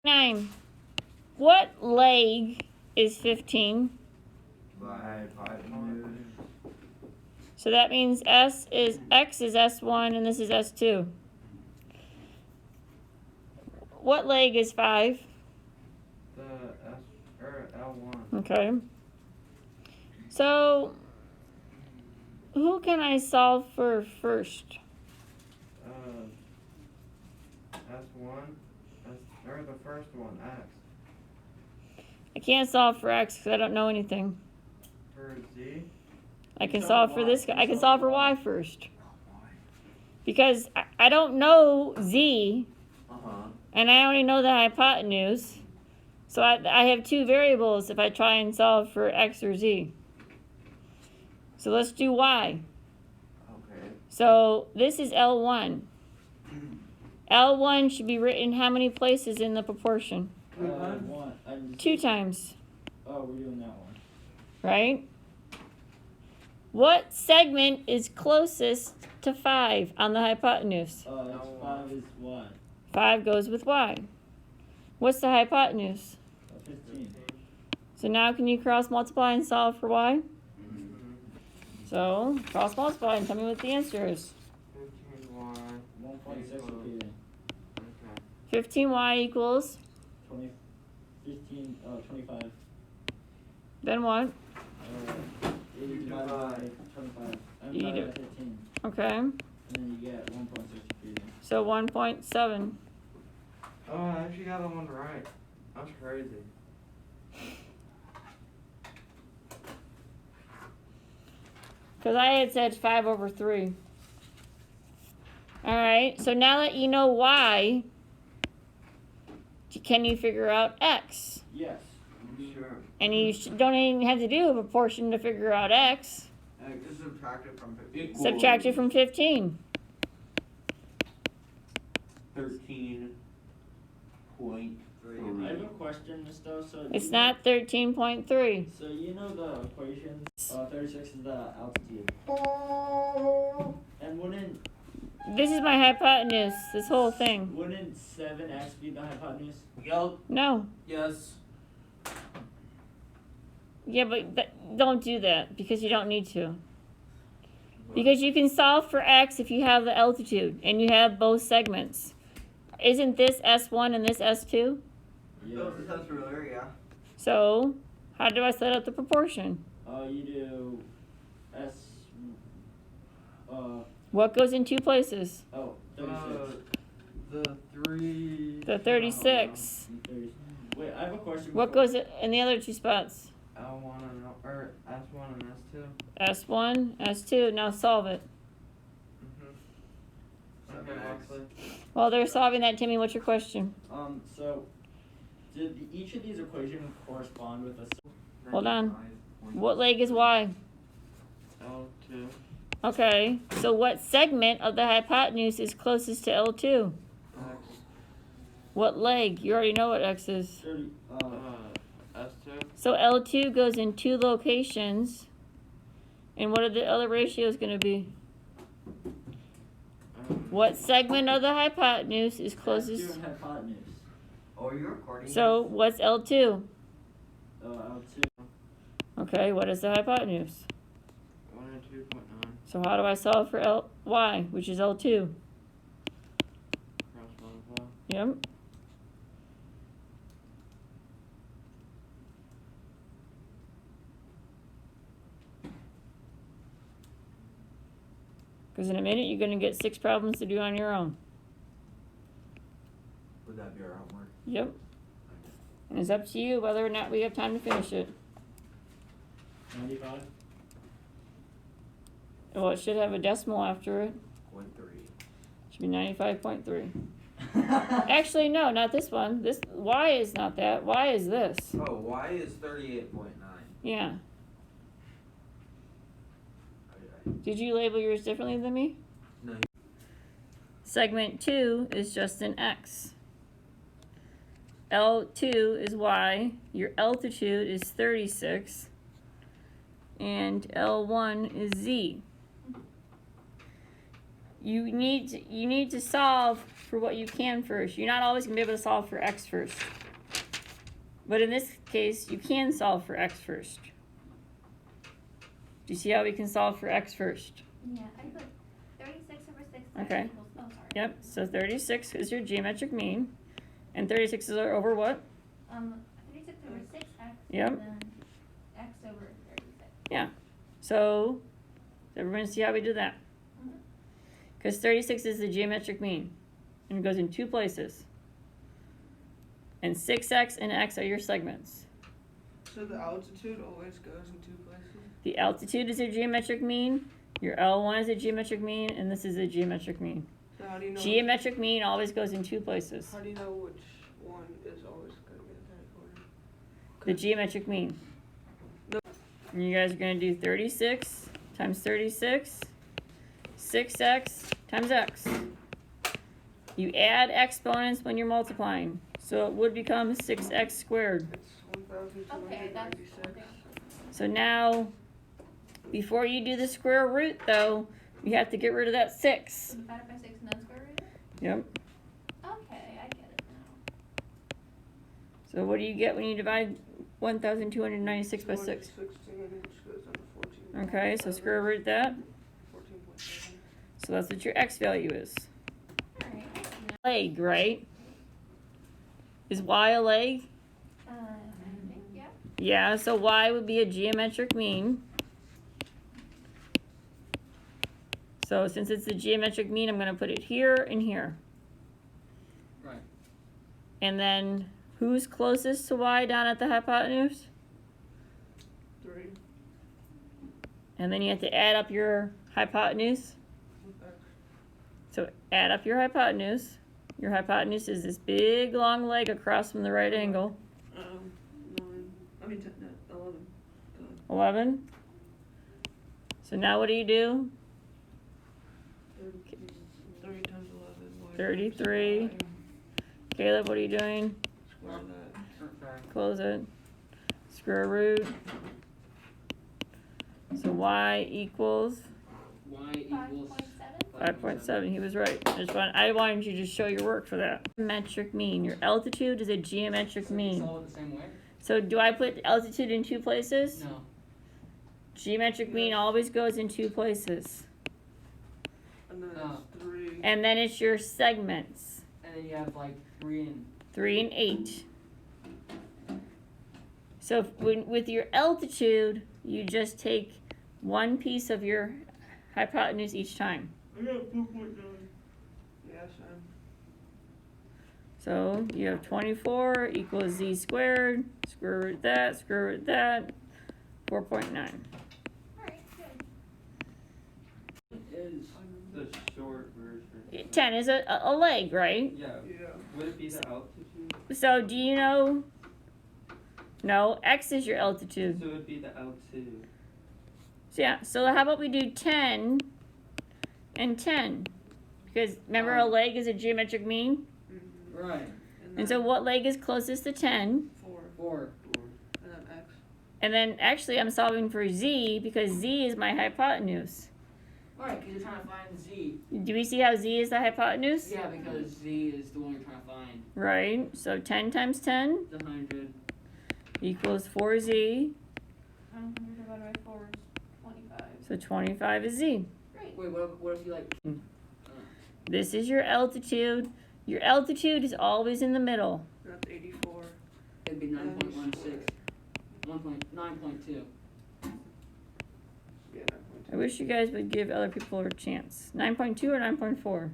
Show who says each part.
Speaker 1: 9. What leg is 15?
Speaker 2: Hypotenuse.
Speaker 1: So that means x is S1 and this is S2. What leg is 5?
Speaker 2: The L1.
Speaker 1: Okay. So who can I solve for first?
Speaker 2: S1. Or the first one, X.
Speaker 1: I can't solve for x because I don't know anything.
Speaker 2: For Z.
Speaker 1: I can solve for this guy. I can solve for y first. Because I don't know z, and I only know the hypotenuse. So I have two variables if I try and solve for x or z. So let's do y.
Speaker 2: Okay.
Speaker 1: So this is L1. L1 should be written how many places in the proportion? 2 times.
Speaker 3: Oh, we're doing that one.
Speaker 1: Right? What segment is closest to 5 on the hypotenuse?
Speaker 3: 5 is y.
Speaker 1: 5 goes with y. What's the hypotenuse?
Speaker 3: 15.
Speaker 1: So now can you cross multiply and solve for y? So cross multiply and tell me what the answer is.
Speaker 2: 15Y.
Speaker 3: 1.6 repeating.
Speaker 2: Okay.
Speaker 1: 15y equals,
Speaker 3: 25.
Speaker 1: then what?
Speaker 3: 80 divided by 25. And
Speaker 1: You
Speaker 3: divided
Speaker 1: do-
Speaker 3: by 15.
Speaker 1: Okay,
Speaker 3: And then you get 1.6 repeating.
Speaker 1: so 1.7.
Speaker 2: Oh, I actually got that one right. That's crazy.
Speaker 1: Because I had said 5/3. Alright, so now that you know y, can you figure out x?
Speaker 3: Yes.
Speaker 2: Sure.
Speaker 1: And you don't even have to do a proportion to figure out x.
Speaker 2: Just subtract it from 15.
Speaker 1: Subtract it from 15.
Speaker 4: 13.3.
Speaker 3: I have a question, Mister. So
Speaker 1: It's not 13.3.
Speaker 3: So you know the equations. 36 is the altitude. And
Speaker 1: This is my hypotenuse, this whole thing.
Speaker 3: wouldn't 7x be the hypotenuse?
Speaker 4: Yep.
Speaker 1: No.
Speaker 4: Yes.
Speaker 1: Yeah, but don't do that because you don't need to. Because you can solve for x if you have the altitude and you have both segments. Isn't this S1 and this S2?
Speaker 3: Yeah.
Speaker 2: That's earlier, yeah.
Speaker 1: So, how do I set up the proportion?
Speaker 3: You do S.
Speaker 1: What goes in 2 places?
Speaker 3: 36.
Speaker 2: The 3.
Speaker 1: The 36.
Speaker 3: 30. Wait, I have a question.
Speaker 1: What goes in the other 2 spots?
Speaker 2: L1 and or S1 and S2.
Speaker 1: S1, S2. Now solve it.
Speaker 2: Okay, Wesley.
Speaker 1: While they're solving that, Timmy, what's your question?
Speaker 3: So, did each of these equations correspond with a?
Speaker 1: Hold on. What leg is y?
Speaker 2: L2.
Speaker 1: Okay, so what segment of the hypotenuse is closest to L2?
Speaker 2: X.
Speaker 1: What leg? You already know what x is.
Speaker 3: 30.
Speaker 2: S2.
Speaker 1: So L2 goes in 2 locations. And what are the other ratios going to be? What segment of the hypotenuse is closest?
Speaker 3: Hypotenuse.
Speaker 2: Oh, you're recording.
Speaker 1: So what's L2?
Speaker 3: L2.
Speaker 1: Okay, what is the hypotenuse?
Speaker 2: 102.9.
Speaker 1: So how do I solve for y, which is L2?
Speaker 2: Cross multiply.
Speaker 1: Yep. Because in a minute, you're going to get 6 problems to do on your own.
Speaker 4: Would that be our homework?
Speaker 1: Yep. And it's up to you whether or not we have time to finish it.
Speaker 3: 95.
Speaker 1: Well, it should have a decimal after it.
Speaker 4: 0.3.
Speaker 1: Should be 95.3. Actually, no, not this one. This y is not that. Y is this.
Speaker 4: Oh, y is 38.9.
Speaker 1: Yeah. Did you label yours differently than me?
Speaker 4: No.
Speaker 1: Segment 2 is just an x. L2 is y. Your altitude is 36. And L1 is z. you need to solve for what you can first. You're not always gonna be able to solve for x first. But in this case, you can solve for x first. Do you see how we can solve for x first?
Speaker 5: Yeah, I put 36 over 6
Speaker 1: Okay.
Speaker 5: equals, oh, sorry.
Speaker 1: Yep, so 36 is your geometric mean. And 36 is over what?
Speaker 5: 36 over 6x.
Speaker 1: Yep.
Speaker 5: And then x over 36.
Speaker 1: Yeah. So, does everyone see how we did that?
Speaker 5: Mhm.
Speaker 1: Because 36 is the geometric mean. And it goes in two places. And 6x and x are your segments.
Speaker 6: So the altitude always goes in two places?
Speaker 1: The altitude is your geometric mean. Your L1 is a geometric mean. And this is a geometric mean.
Speaker 6: So how do you know?
Speaker 1: Geometric mean always goes in two places.
Speaker 6: How do you know which one is always going to be in that order?
Speaker 1: The geometric mean.
Speaker 6: No.
Speaker 1: And you guys are going to do 36 times 36, 6x times x. You add exponents when you're multiplying. So it would become 6x squared.
Speaker 6: It's
Speaker 5: Okay, that's
Speaker 6: 1,296.
Speaker 5: okay.
Speaker 1: So now, before you do the square root though, you have to get rid of that 6.
Speaker 5: Divide it by 6 and then square root it?
Speaker 1: Yep.
Speaker 5: Okay, I get it now.
Speaker 1: So what do you get when you divide 1,296 by 6?
Speaker 6: 216, which goes down to 14.
Speaker 1: Okay, so square root that.
Speaker 6: 14.7.
Speaker 1: So that's what your x value is.
Speaker 5: Alright, I see now.
Speaker 1: Leg, right? Is y a leg?
Speaker 5: I think, yeah.
Speaker 1: Yeah, so y would be a geometric mean. So since it's the geometric mean, I'm going to put it here and here.
Speaker 3: Right.
Speaker 1: And then who's closest to y down at the hypotenuse?
Speaker 6: 3.
Speaker 1: And then you have to add up your hypotenuse.
Speaker 6: X.
Speaker 1: So add up your hypotenuse. Your hypotenuse is this big long leg across from the right angle.
Speaker 6: 9. I mean, 10, no, 11.
Speaker 1: 11. So now what do you do?
Speaker 6: 3 times 11.
Speaker 1: 33. Caleb, what are you doing?
Speaker 6: Square that.
Speaker 3: Sorry.
Speaker 1: Close it. Square root. So y equals
Speaker 3: Y equals
Speaker 5: 5.7?
Speaker 1: 5.7. He was right. I wanted you to show your work for that. Metric mean. Your altitude is a geometric
Speaker 3: It's
Speaker 1: mean.
Speaker 3: all the same way?
Speaker 1: So do I put altitude in two places?
Speaker 3: No.
Speaker 1: Geometric mean always goes in two places.
Speaker 6: And then
Speaker 3: Oh.
Speaker 6: it's 3.
Speaker 1: And then it's your segments.
Speaker 3: And then you have like 3 and
Speaker 1: 3 and 8. So with your altitude, you just take one piece of your hypotenuse each time.
Speaker 6: I got 4.9. Yes,
Speaker 1: So you have 24 equals z squared, square root that, 4.9.
Speaker 5: Alright, good.
Speaker 3: is
Speaker 4: The short version.
Speaker 1: 10 is a leg, right?
Speaker 4: Yeah.
Speaker 6: Yeah.
Speaker 4: Would it be the altitude?
Speaker 1: So do you know? No, x is your altitude.
Speaker 4: So it would be the altitude.
Speaker 1: So yeah, so how about we do 10 and 10? Because remember a leg is a geometric mean?
Speaker 6: Mm-hmm.
Speaker 3: right.
Speaker 1: And so what leg is closest to 10?
Speaker 6: 4.
Speaker 3: 4.
Speaker 6: And then X.
Speaker 1: And then actually I'm solving for z because z is my hypotenuse.
Speaker 3: Right, because you're trying to find Z.
Speaker 1: Do we see how z is the hypotenuse?
Speaker 3: Yeah, because Z is the one you're trying to find.
Speaker 1: Right, so 10 times 10
Speaker 3: The 100.
Speaker 1: equals 4z,
Speaker 5: 100 divided by 4 is 25.
Speaker 1: so 25 is z.
Speaker 5: Great.
Speaker 3: Wait, what if you like?
Speaker 1: This is your altitude. Your altitude is always in the middle.
Speaker 6: That's 84.
Speaker 3: It'd be 9.16. 9.2.
Speaker 6: Yeah, 9.2.
Speaker 1: I wish you guys would give other people a chance. 9.2 or 9.4?
Speaker 6: 9.2.